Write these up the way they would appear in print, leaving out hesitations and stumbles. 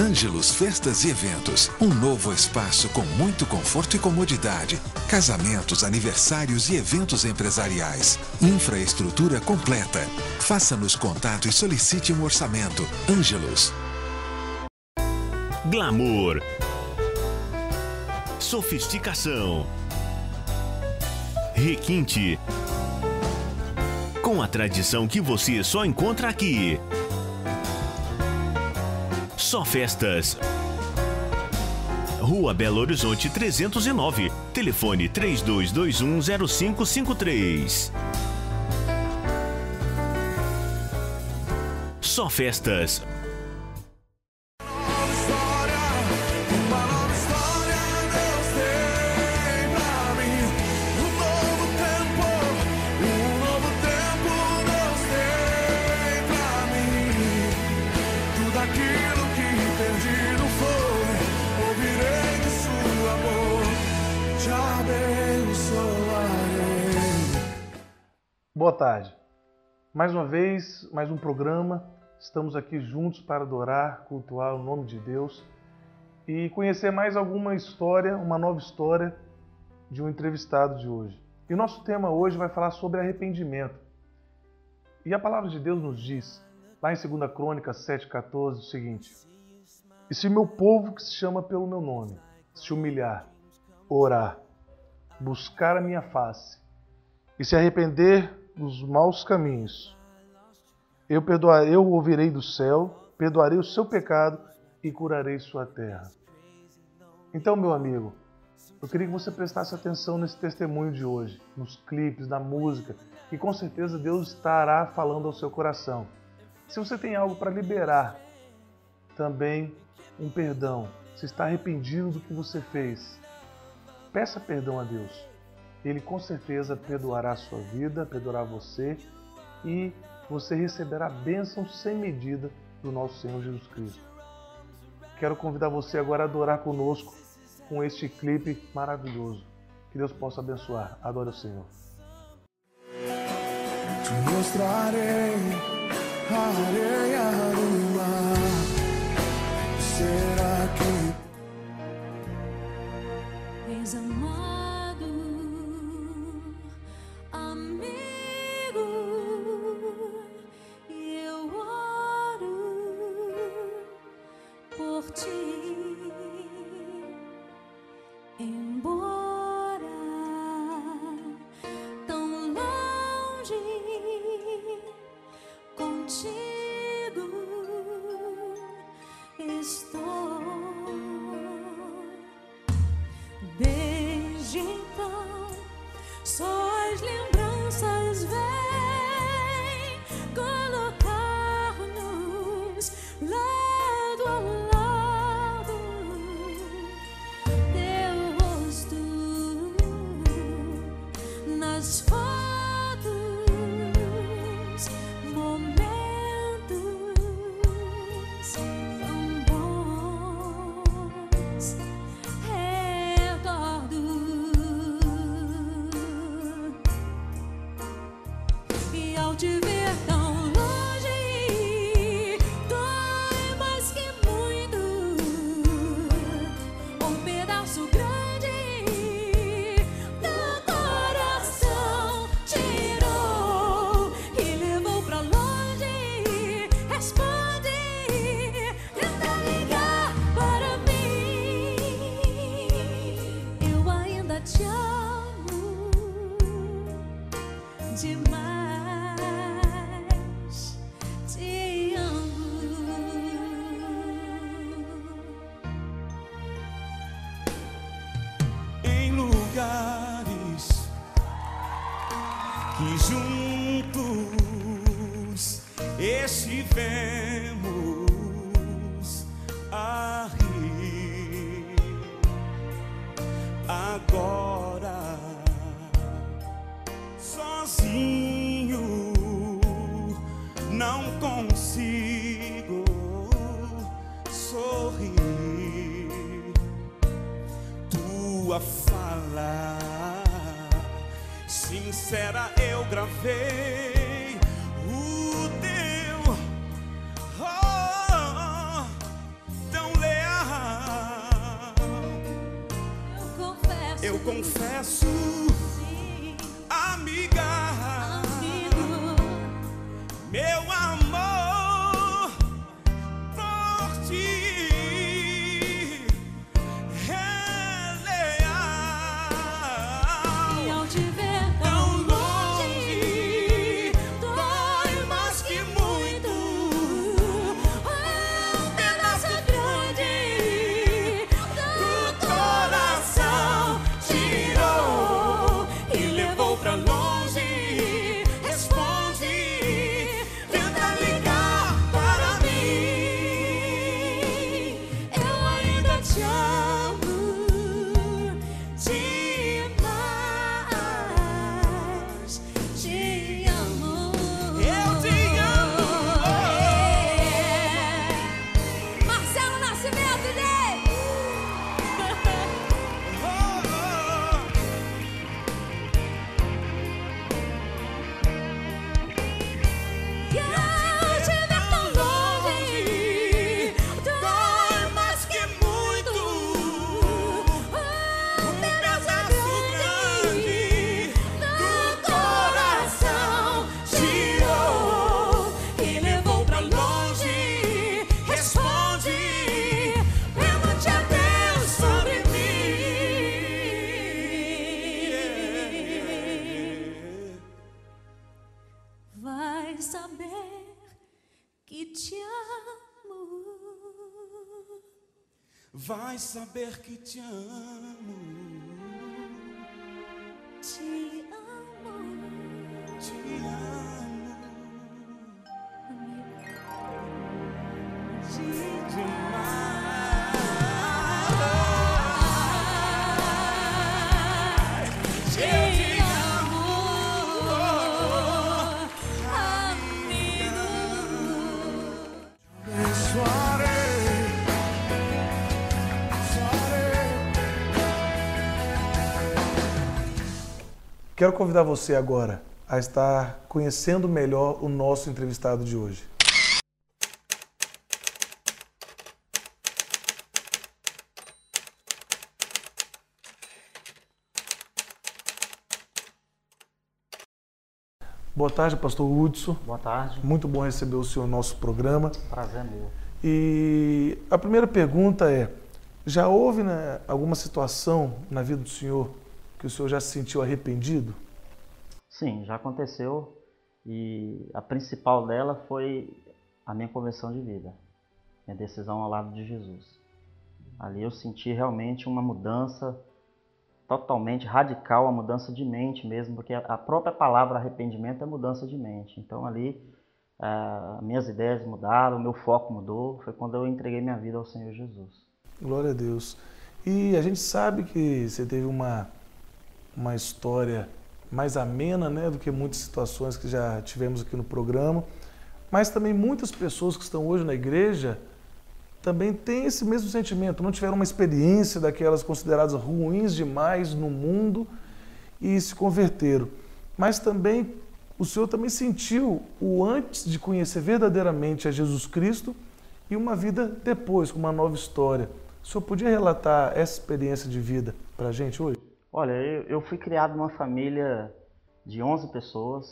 Ângelos Festas e Eventos. Um novo espaço com muito conforto e comodidade. Casamentos, aniversários e eventos empresariais. Infraestrutura completa. Faça-nos contato e solicite um orçamento. Ângelos. Glamour. Sofisticação. Requinte. Com a tradição que você só encontra aqui. Só Festas. Rua Belo Horizonte 309. Telefone 32210553. Só Festas. Boa tarde. Mais uma vez, mais um programa. Estamos aqui juntos para adorar, cultuar o nome de Deus e conhecer mais alguma história, uma nova história de um entrevistado de hoje. E o nosso tema hoje vai falar sobre arrependimento. E a palavra de Deus nos diz, lá em 2 Crônicas 7,14, o seguinte: E se o meu povo que se chama pelo meu nome se humilhar, orar, buscar a minha face e se arrepender dos maus caminhos, eu ouvirei do céu, perdoarei o seu pecado e curarei sua terra. Então, meu amigo, eu queria que você prestasse atenção nesse testemunho de hoje, nos clipes, na música, e com certeza Deus estará falando ao seu coração. Se você tem algo para liberar, também um perdão, se está arrependido do que você fez, peça perdão a Deus. Ele com certeza perdoará a sua vida, perdoará você e você receberá bênçãos sem medida do nosso Senhor Jesus Cristo. Quero convidar você agora a adorar conosco com este clipe maravilhoso. Que Deus possa abençoar. Adore o Senhor. Te mostrarei a areia do mar. Será que és amado? que juntos estivemos a rir. Agora, sozinho, não consigo sorrir. Tua fala sincera eu gravei, o teu tão confesso, amiga, meu amor por ti é leal. E ao te ver Tão longe, dói mais que muito. um pedaço grande O coração tirou e levou pra longe. Responde, tenta ligar para mim. eu ainda te amo demais. Te amo. Eu te amo. Marcelo Nascimento, gente! Oh, oh. E ao te ver tão longe, Dói mais que muito. um pedaço grande Do coração tirou e levou pra longe. Responde, pergunte a Deus sobre mim. vai saber que te amo. Vai saber que te amo. Te amo. Te amo demais. Eu te amo. Quero convidar você agora a estar conhecendo melhor o nosso entrevistado de hoje. Boa tarde, pastor Hudson. Boa tarde, Muito bom receber o senhor no nosso programa. prazer meu. E a primeira pergunta é: já houve, né, alguma situação na vida do senhor que o senhor já se sentiu arrependido? Sim, já aconteceu e a principal dela foi a minha conversão de vida, minha decisão ao lado de Jesus. Ali eu senti realmente uma mudança totalmente radical, a mudança de mente mesmo, porque a própria palavra arrependimento é mudança de mente. Então ali minhas ideias mudaram, o meu foco mudou, foi quando eu entreguei minha vida ao Senhor Jesus. Glória a Deus. E a gente sabe que você teve uma história mais amena, né, do que muitas situações que já tivemos aqui no programa, mas também muitas pessoas que estão hoje na igreja também têm esse mesmo sentimento, não tiveram uma experiência daquelas consideradas ruins demais no mundo e se converteram. Mas também, o senhor também sentiu o antes de conhecer verdadeiramente a Jesus Cristo e uma vida depois, com uma nova história. O senhor podia relatar essa experiência de vida para a gente hoje? Olha, eu fui criado numa família de 11 pessoas.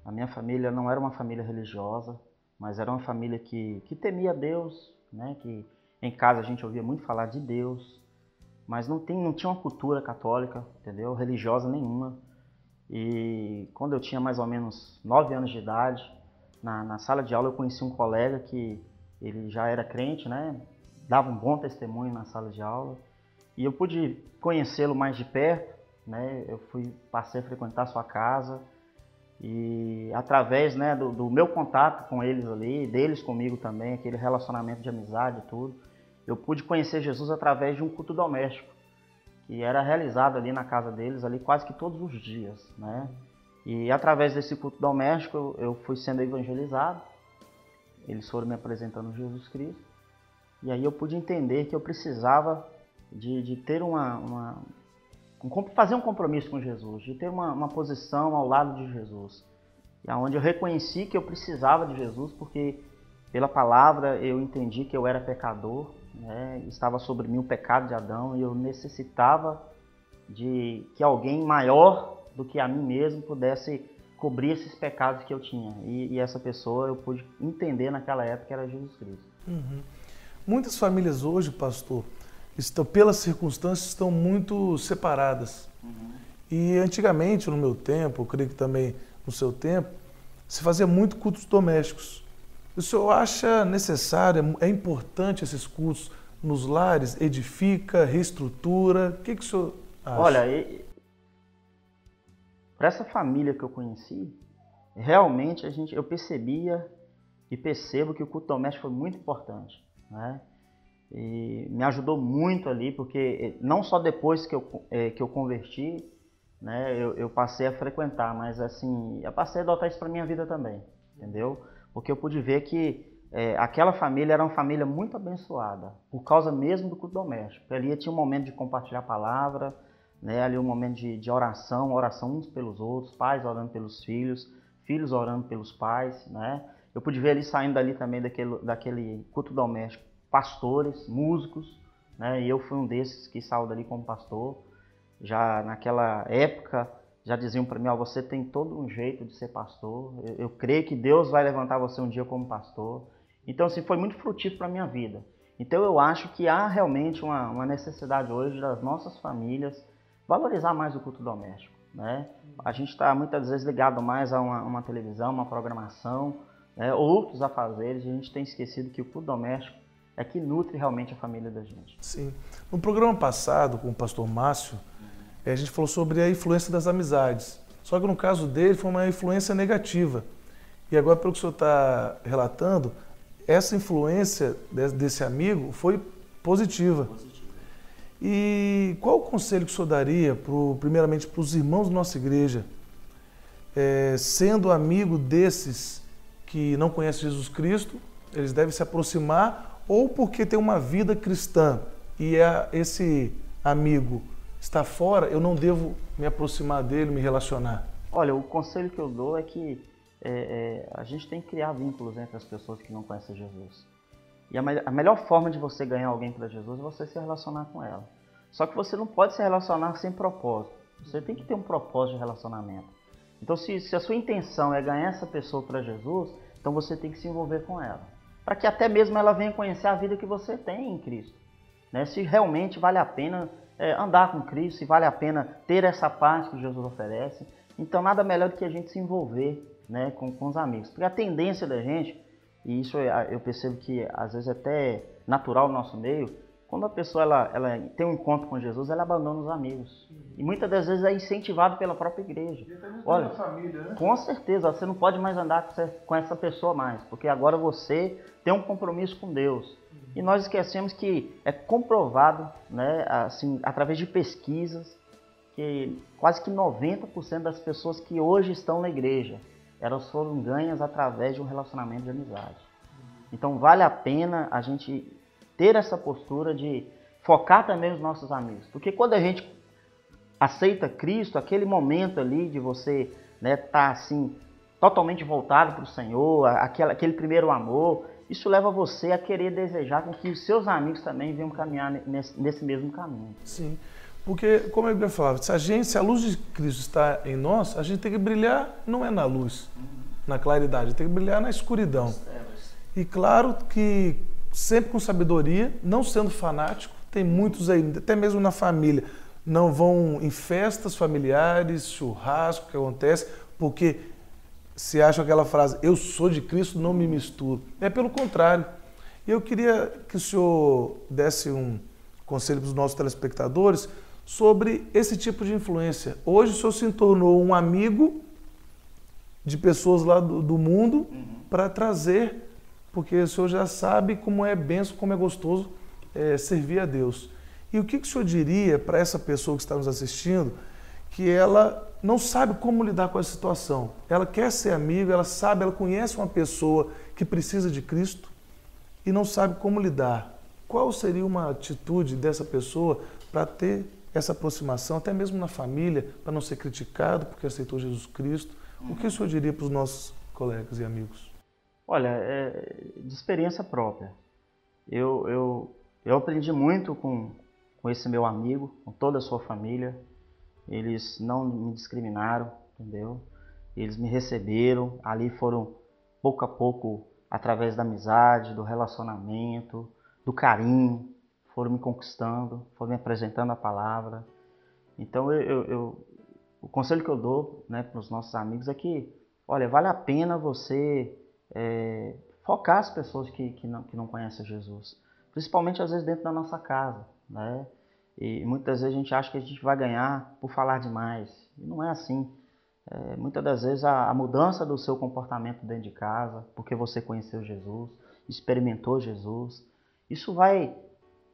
A minha família não era uma família religiosa, mas era uma família que temia Deus, né? Que em casa a gente ouvia muito falar de Deus, mas não tinha uma cultura católica, entendeu? Religiosa nenhuma. E quando eu tinha mais ou menos 9 anos de idade, na sala de aula eu conheci um colega que ele já era crente, né? Dava um bom testemunho na sala de aula. E eu pude conhecê-lo mais de perto, né? Eu passei a frequentar a sua casa e através, né, do meu contato com eles ali, deles comigo também, aquele relacionamento de amizade e tudo, eu pude conhecer Jesus através de um culto doméstico que era realizado ali na casa deles ali quase que todos os dias, né? E através desse culto doméstico eu fui sendo evangelizado, eles foram me apresentando Jesus Cristo e aí eu pude entender que eu precisava de ter fazer um compromisso com Jesus, de ter uma posição ao lado de Jesus. E onde eu reconheci que eu precisava de Jesus, porque pela palavra eu entendi que eu era pecador, né? Estava sobre mim o pecado de Adão e eu necessitava de que alguém maior do que a mim mesmo pudesse cobrir esses pecados que eu tinha. E essa pessoa eu pude entender naquela época que era Jesus Cristo. Muitas famílias hoje, pastor, estão, pelas circunstâncias, estão muito separadas. E antigamente, no meu tempo, eu creio que também no seu tempo, se fazia muito cultos domésticos. O senhor acha necessário, é importante esses cultos nos lares? Edifica, reestrutura? O que o senhor acha? Olha, para essa família que eu conheci, realmente eu percebia e percebo que o culto doméstico foi muito importante, né? E me ajudou muito ali, porque não só depois que eu converti, né, eu passei a frequentar, mas assim, eu passei a adotar isso para minha vida também, entendeu? Porque eu pude ver que aquela família era uma família muito abençoada, por causa mesmo do culto doméstico. Ali tinha um momento de compartilhar a palavra, né, ali um momento de oração uns pelos outros, pais orando pelos filhos, filhos orando pelos pais, né? Eu pude ver ali saindo dali também daquele culto doméstico, pastores, músicos, né? E eu fui um desses que saiu dali como pastor. Já naquela época, já diziam para mim, você tem todo um jeito de ser pastor, eu creio que Deus vai levantar você um dia como pastor. Então, assim, foi muito frutífero para a minha vida. Então, eu acho que há realmente uma necessidade hoje das nossas famílias valorizar mais o culto doméstico, né? A gente está muitas vezes ligado mais a uma televisão, uma programação, né? Outros afazeres, e a gente tem esquecido que o culto doméstico é que nutre realmente a família da gente. Sim. No programa passado, com o pastor Márcio, a gente falou sobre a influência das amizades. Só que no caso dele foi uma influência negativa. E agora, pelo que o senhor está relatando, essa influência desse amigo foi positiva. E qual o conselho que o senhor daria, primeiramente, para os irmãos da nossa igreja, sendo amigo desses que não conhecem Jesus Cristo, eles devem se aproximar, ou porque tem uma vida cristã e esse amigo está fora, eu não devo me aproximar dele, me relacionar? Olha, o conselho que eu dou é que a gente tem que criar vínculos entre as pessoas que não conhecem Jesus. E a melhor forma de você ganhar alguém para Jesus é você se relacionar com ela. Só que você não pode se relacionar sem propósito. Você tem que ter um propósito de relacionamento. Então, se a sua intenção é ganhar essa pessoa para Jesus, então você tem que se envolver com ela. Para que até mesmo ela venha conhecer a vida que você tem em Cristo. Né? Se realmente vale a pena andar com Cristo, se vale a pena ter essa paz que Jesus oferece. Então, nada melhor do que a gente se envolver, né, com os amigos. Porque a tendência da gente, e isso eu percebo que às vezes é até natural no nosso meio, quando a pessoa ela tem um encontro com Jesus, ela abandona os amigos. E muitas das vezes é incentivado pela própria igreja. Olha, família, né? Com certeza, você não pode mais andar com essa pessoa mais, porque agora você tem um compromisso com Deus. E nós esquecemos que é comprovado, né, assim, através de pesquisas, que quase que 90% das pessoas que hoje estão na igreja, elas foram ganhas através de um relacionamento de amizade. Então vale a pena a gente ter essa postura de focar também nos nossos amigos. Porque quando a gente aceita Cristo, aquele momento ali de você tá assim, totalmente voltado para o Senhor, aquele primeiro amor, isso leva você a querer desejar com que os seus amigos também venham caminhar nesse mesmo caminho. Sim, porque, como eu falava, se a luz de Cristo está em nós, a gente tem que brilhar, não é na luz, na claridade, tem que brilhar na escuridão. E claro que sempre com sabedoria, não sendo fanático, tem muitos aí, até mesmo na família, não vão em festas familiares, churrasco que acontece, porque se acha aquela frase, eu sou de Cristo, não me misturo. É pelo contrário. E eu queria que o senhor desse um conselho para os nossos telespectadores sobre esse tipo de influência. Hoje o senhor se tornou um amigo de pessoas lá do mundo para trazer, porque o senhor já sabe como é benção, como é gostoso servir a Deus. E o que o senhor diria para essa pessoa que está nos assistindo, que ela não sabe como lidar com essa situação? Ela quer ser amiga, ela conhece uma pessoa que precisa de Cristo e não sabe como lidar. Qual seria uma atitude dessa pessoa para ter essa aproximação, até mesmo na família, para não ser criticado porque aceitou Jesus Cristo? O que o senhor diria para os nossos colegas e amigos? Olha, de experiência própria. Eu aprendi muito com esse meu amigo, com toda a sua família. eles não me discriminaram, entendeu? Eles me receberam, ali foram pouco a pouco, através da amizade, do relacionamento, do carinho, foram me conquistando, foram me apresentando a palavra. Então o conselho que eu dou, né, para os nossos amigos é que, olha, vale a pena você focar as pessoas que não conhecem Jesus. Principalmente às vezes dentro da nossa casa, né? E muitas vezes a gente acha que a gente vai ganhar por falar demais. E não é assim. Muitas das vezes a mudança do seu comportamento dentro de casa, porque você conheceu Jesus, experimentou Jesus, isso vai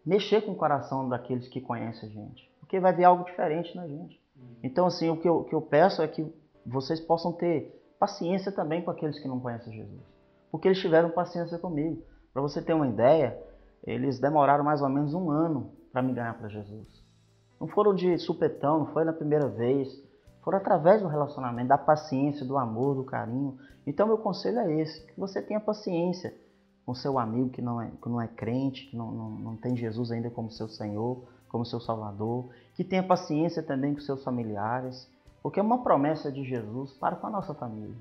mexer com o coração daqueles que conhecem a gente. Porque vai ver algo diferente na gente. Então, assim, o que eu peço é que vocês possam ter paciência também com aqueles que não conhecem Jesus. Porque eles tiveram paciência comigo. Para você ter uma ideia, eles demoraram mais ou menos 1 ano para me ganhar para Jesus. Não foram de supetão, não foi na primeira vez. Foram através do relacionamento, da paciência, do amor, do carinho. Então, meu conselho é esse, que você tenha paciência com seu amigo que não é crente, que não tem Jesus ainda como seu Senhor, como seu Salvador, que tenha paciência também com seus familiares, porque é uma promessa de Jesus para com a nossa família.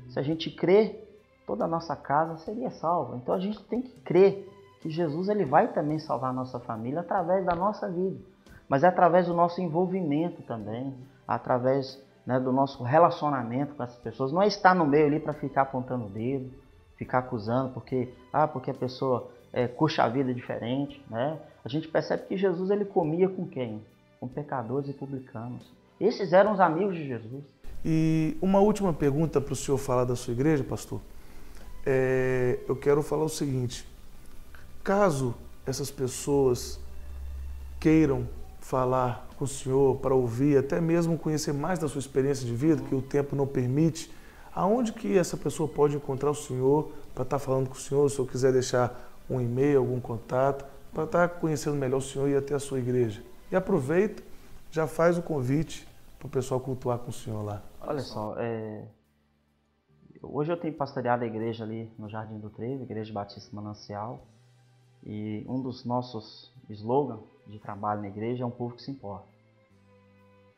Se a gente crer, toda a nossa casa seria salva. Então, a gente tem que crer que Jesus ele vai também salvar a nossa família através da nossa vida, mas é através do nosso envolvimento também, através, né, do nosso relacionamento com essas pessoas. Não é estar no meio ali para ficar apontando o dedo, ficar acusando, porque a pessoa curte a vida diferente, né? A gente percebe que Jesus ele comia com quem? Com pecadores e publicanos. Esses eram os amigos de Jesus. E uma última pergunta para o senhor falar da sua igreja, pastor. Eu quero falar o seguinte: caso essas pessoas queiram falar com o senhor para ouvir, até mesmo conhecer mais da sua experiência de vida, que o tempo não permite, aonde que essa pessoa pode encontrar o senhor para estar falando com o senhor, se eu quiser deixar um e-mail, algum contato, para estar conhecendo melhor o senhor e ir até a sua igreja? E aproveita, já faz o convite para o pessoal cultuar com o senhor lá. Olha só, hoje eu tenho pastoreado a igreja ali no Jardim do Trevo, Igreja Batista Manancial, e um dos nossos slogans de trabalho na igreja é um povo que se importa.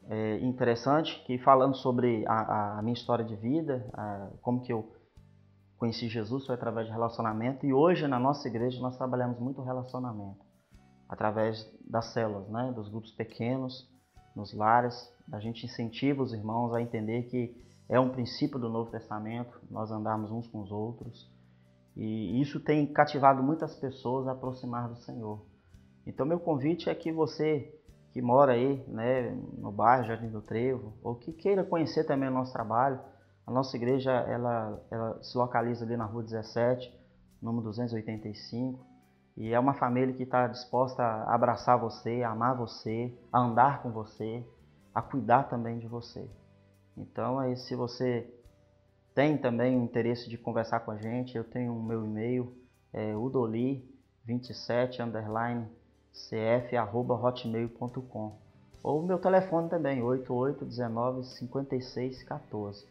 É interessante que, falando sobre a minha história de vida, como que eu conheci Jesus, foi através de relacionamento, e hoje na nossa igreja nós trabalhamos muito relacionamento, através das células, né, dos grupos pequenos, nos lares. A gente incentiva os irmãos a entender que é um princípio do Novo Testamento, nós andarmos uns com os outros, e isso tem cativado muitas pessoas a aproximar do Senhor. Então meu convite é que você que mora aí, né, no bairro Jardim do Trevo, ou que queira conhecer também o nosso trabalho, a nossa igreja ela se localiza ali na Rua 17, número 285, e é uma família que está disposta a abraçar você, a amar você, a andar com você, a cuidar também de você. Então, aí, se você tem também o interesse de conversar com a gente, eu tenho o meu e-mail, udoli27_cf@hotmail.com, ou o meu telefone também, 8819-5614.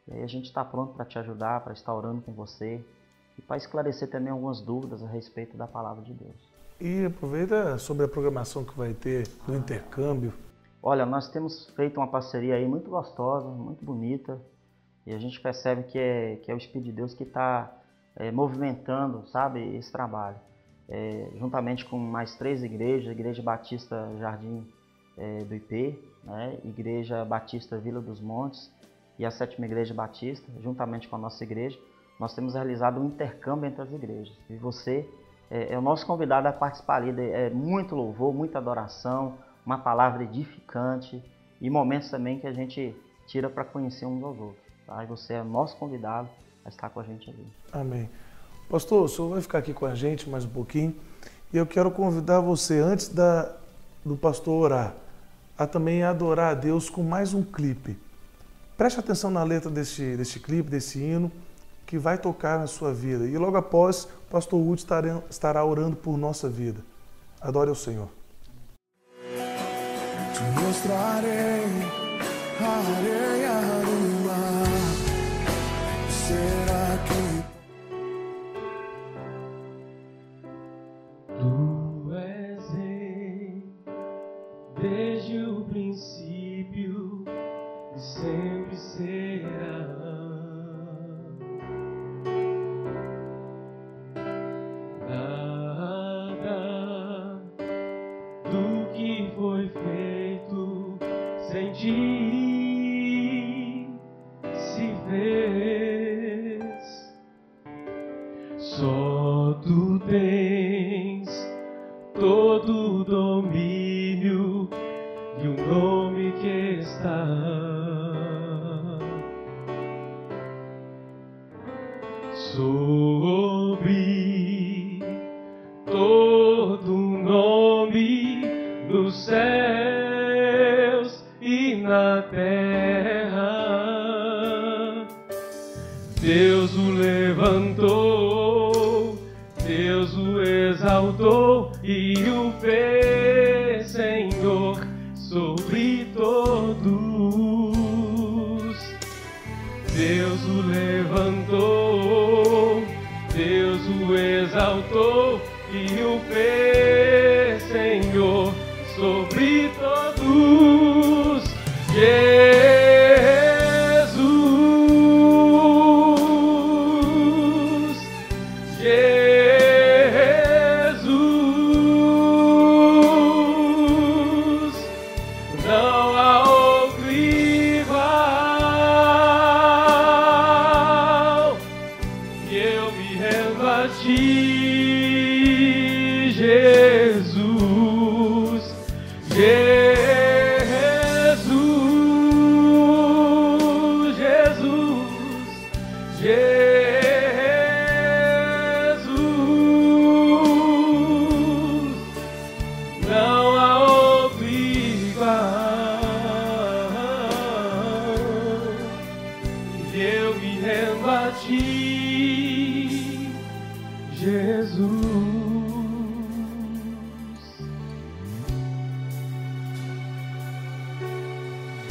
E aí a gente está pronto para te ajudar, para estar orando com você e para esclarecer também algumas dúvidas a respeito da palavra de Deus. E aproveita sobre a programação que vai ter do intercâmbio. Olha, nós temos feito uma parceria aí muito gostosa, muito bonita, e a gente percebe que é o Espírito de Deus que está movimentando, sabe, esse trabalho. Juntamente com mais 3 igrejas, Igreja Batista Jardim do IP, né, Igreja Batista Vila dos Montes e a 7ª Igreja Batista, juntamente com a nossa igreja, nós temos realizado um intercâmbio entre as igrejas. E você é o nosso convidado a participar ali. É muito louvor, muita adoração, uma palavra edificante e momentos também que a gente tira para conhecer uns aos outros. Tá? E você é o nosso convidado a estar com a gente ali. Amém. Pastor, o senhor vai ficar aqui com a gente mais um pouquinho e eu quero convidar você, antes do pastor orar, a também adorar a Deus com mais um clipe. Preste atenção na letra deste clipe, desse hino, que vai tocar na sua vida. E logo após, o pastor Woody estará orando por nossa vida. Adore ao Senhor. Te mostrarei a areia do mar. Será que Tu és rei desde o princípio, sempre será. Nada do que foi feito sem ti se fez. Só tu tens todo o domínio de um nome que está sobre todo nome nos céus e na terra. Deus o levantou, Deus o exaltou e o fez Senhor sobre todos. Deus o levantou, Deus o exaltou e o fez Senhor sobre todos. Não há outro igual. E eu me rendo a ti, Jesus, Jesus, Jesus, Jesus. Não há outro igual. E eu me rendo a ti, Jesus.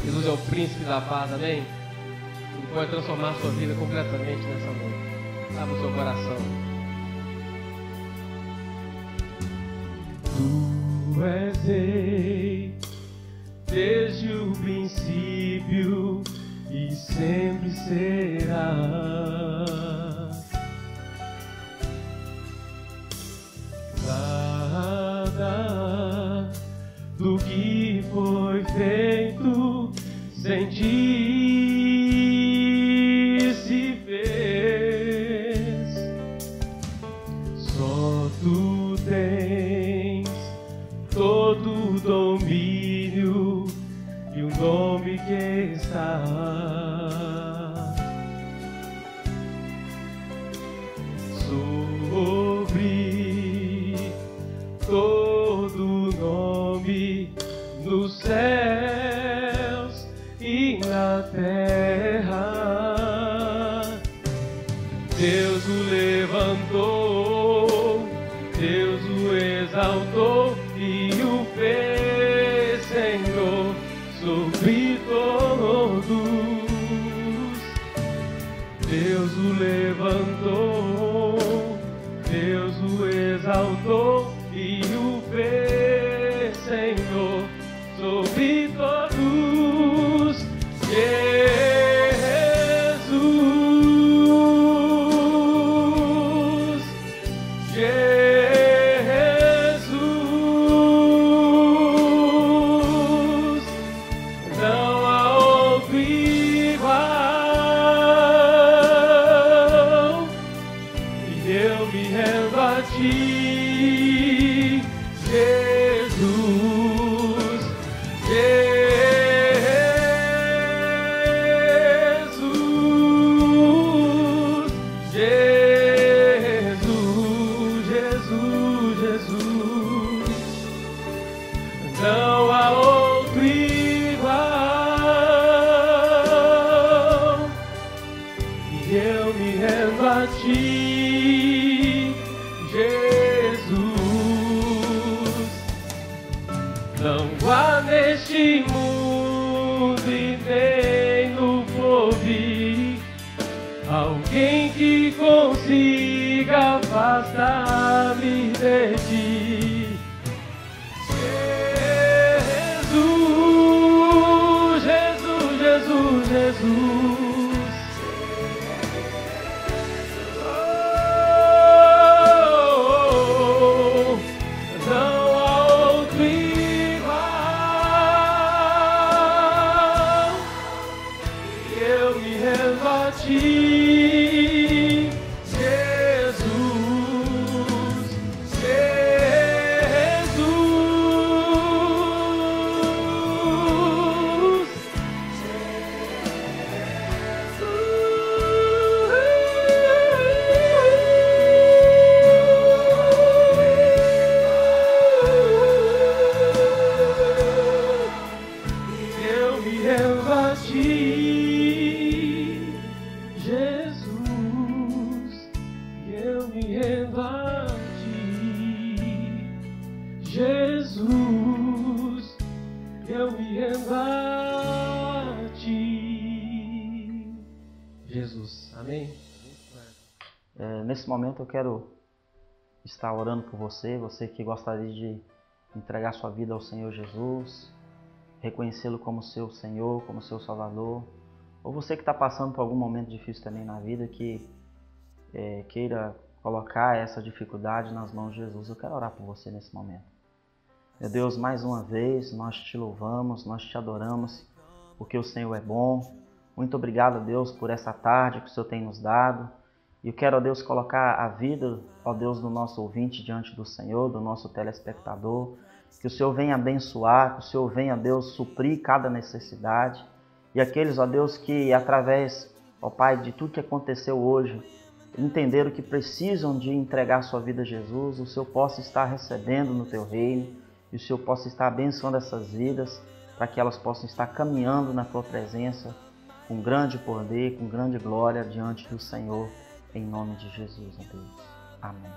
Jesus é o príncipe da paz, amém? Ele pode transformar a sua vida completamente nessa noite. Abra o seu coração. Tu és rei desde o princípio e sempre será. Nada do que foi feito sem ti se fez. Só tu tens todo o domínio e o nome que está sobre todo nome nos céus e na terra. Deus o levantou, Deus o exaltou e o fez Senhor sobre todos. Deus o levantou, Deus o exaltou e o fez Senhor sobre todos. Jesus, Jesus, não há outro igual. E eu me rendo a ti, Jesus, Jesus, Jesus, Jesus, Jesus. Não há outro igual. E eu me rendo a ti, Jesus. Não há neste mundo e nem no porvir alguém que consiga afastar-me de ti. Jesus, Jesus, Jesus, Jesus, eu me rendo a ti. Jesus, amém? Nesse momento eu quero estar orando por você, você que gostaria de entregar sua vida ao Senhor Jesus, reconhecê-lo como seu Senhor, como seu Salvador, ou você que está passando por algum momento difícil também na vida, que queira colocar essa dificuldade nas mãos de Jesus. Eu quero orar por você nesse momento. Meu Deus, mais uma vez nós te louvamos, nós te adoramos, porque o Senhor é bom. Muito obrigado, Deus, por essa tarde que o Senhor tem nos dado. E eu quero, ó Deus, colocar a vida, ó Deus, do nosso ouvinte diante do Senhor, do nosso telespectador. Que o Senhor venha abençoar, que o Senhor venha, Deus, suprir cada necessidade. E aqueles, ó Deus, que através, ó Pai, de tudo que aconteceu hoje, entenderam que precisam de entregar sua vida a Jesus, o Senhor possa estar recebendo no Teu reino, e o Senhor possa estar abençoando essas vidas, para que elas possam estar caminhando na Tua presença, com grande poder, com grande glória diante do Senhor, em nome de Jesus, ó Deus. Amém.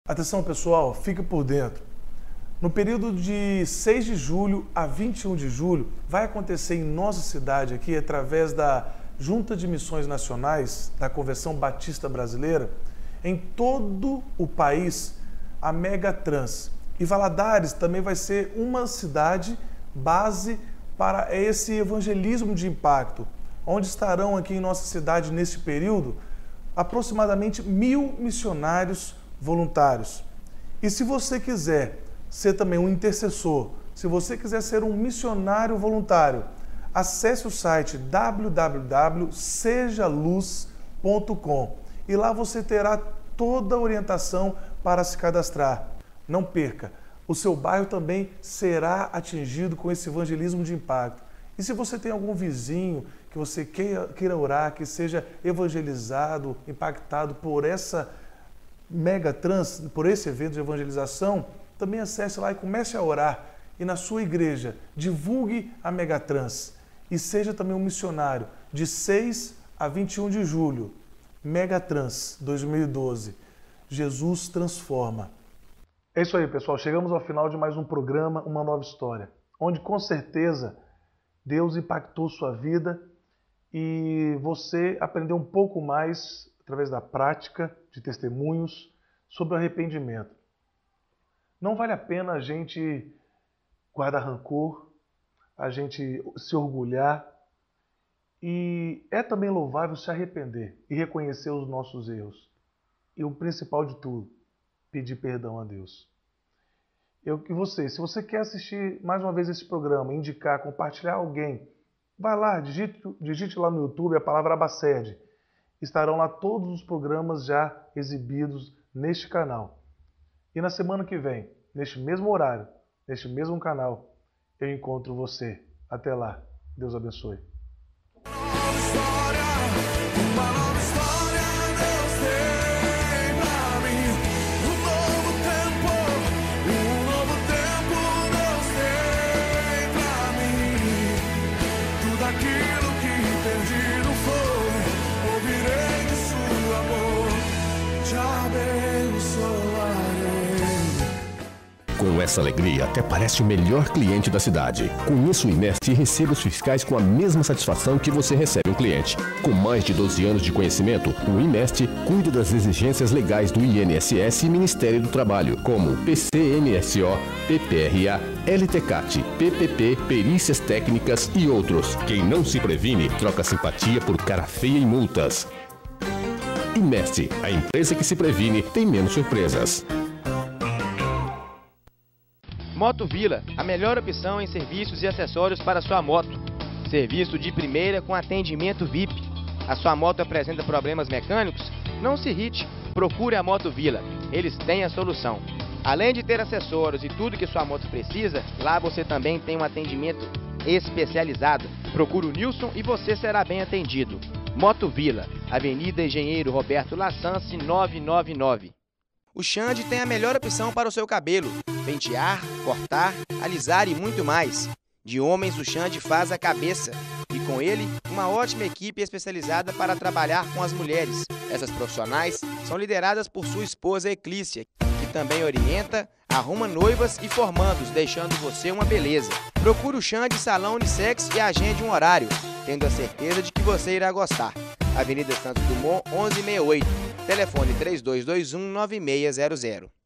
Atenção pessoal, fica por dentro. No período de 6 de julho a 21 de julho, vai acontecer em nossa cidade aqui, através da Junta de Missões Nacionais da Convenção Batista Brasileira, em todo o país, a Mega Trans. E Valadares também vai ser uma cidade base para esse evangelismo de impacto, onde estarão aqui em nossa cidade, nesse período, aproximadamente 1.000 missionários voluntários. E se você quiser ser também um intercessor, se você quiser ser um missionário voluntário, acesse o site www.sejaluz.com e lá você terá toda a orientação para se cadastrar. Não perca, o seu bairro também será atingido com esse evangelismo de impacto. E se você tem algum vizinho que você queira orar, que seja evangelizado, impactado por essa Mega Trans, por esse evento de evangelização, também acesse lá e comece a orar. E na sua igreja, divulgue a Mega Trans. E seja também um missionário de 6 a 21 de julho. Mega Trans 2012. Jesus transforma. É isso aí, pessoal. Chegamos ao final de mais um programa, Uma Nova História, onde com certeza Deus impactou sua vida e você aprendeu um pouco mais, através da prática, de testemunhos, sobre o arrependimento. Não vale a pena a gente guardar rancor, a gente se orgulhar, e é também louvável se arrepender e reconhecer os nossos erros. E o principal de tudo, pedir perdão a Deus. Se você quer assistir mais uma vez esse programa, indicar, compartilhar alguém, vai lá, digite lá no YouTube a palavra Abacede. Estarão lá todos os programas já exibidos neste canal. E na semana que vem, neste mesmo horário, neste mesmo canal, eu encontro você. Até lá. Deus abençoe. Com essa alegria, até parece o melhor cliente da cidade. Conheça o Imeste e receba os fiscais com a mesma satisfação que você recebe um cliente. Com mais de 12 anos de conhecimento, o Imeste cuida das exigências legais do INSS e Ministério do Trabalho, como PCMSO, PPRA, LTCAT, PPP, perícias técnicas e outros. Quem não se previne, troca simpatia por cara feia e multas. Imeste, a empresa que se previne tem menos surpresas. Moto Vila, a melhor opção em serviços e acessórios para sua moto. Serviço de primeira com atendimento VIP. A sua moto apresenta problemas mecânicos? Não se irrite, procure a Moto Vila. Eles têm a solução. Além de ter acessórios e tudo que sua moto precisa, lá você também tem um atendimento especializado. Procure o Nilson e você será bem atendido. Moto Vila, Avenida Engenheiro Roberto Lassance, 999. O Xande tem a melhor opção para o seu cabelo. Pentear, cortar, alisar e muito mais. De homens, o Xande faz a cabeça. E com ele uma ótima equipe especializada para trabalhar com as mulheres. Essas profissionais são lideradas por sua esposa Eclícia, que também orienta, arruma noivas e formandos, deixando você uma beleza. Procure o Xande Salão Unissex e agende um horário, tendo a certeza de que você irá gostar. Avenida Santos Dumont, 1168. Telefone 3221-9600.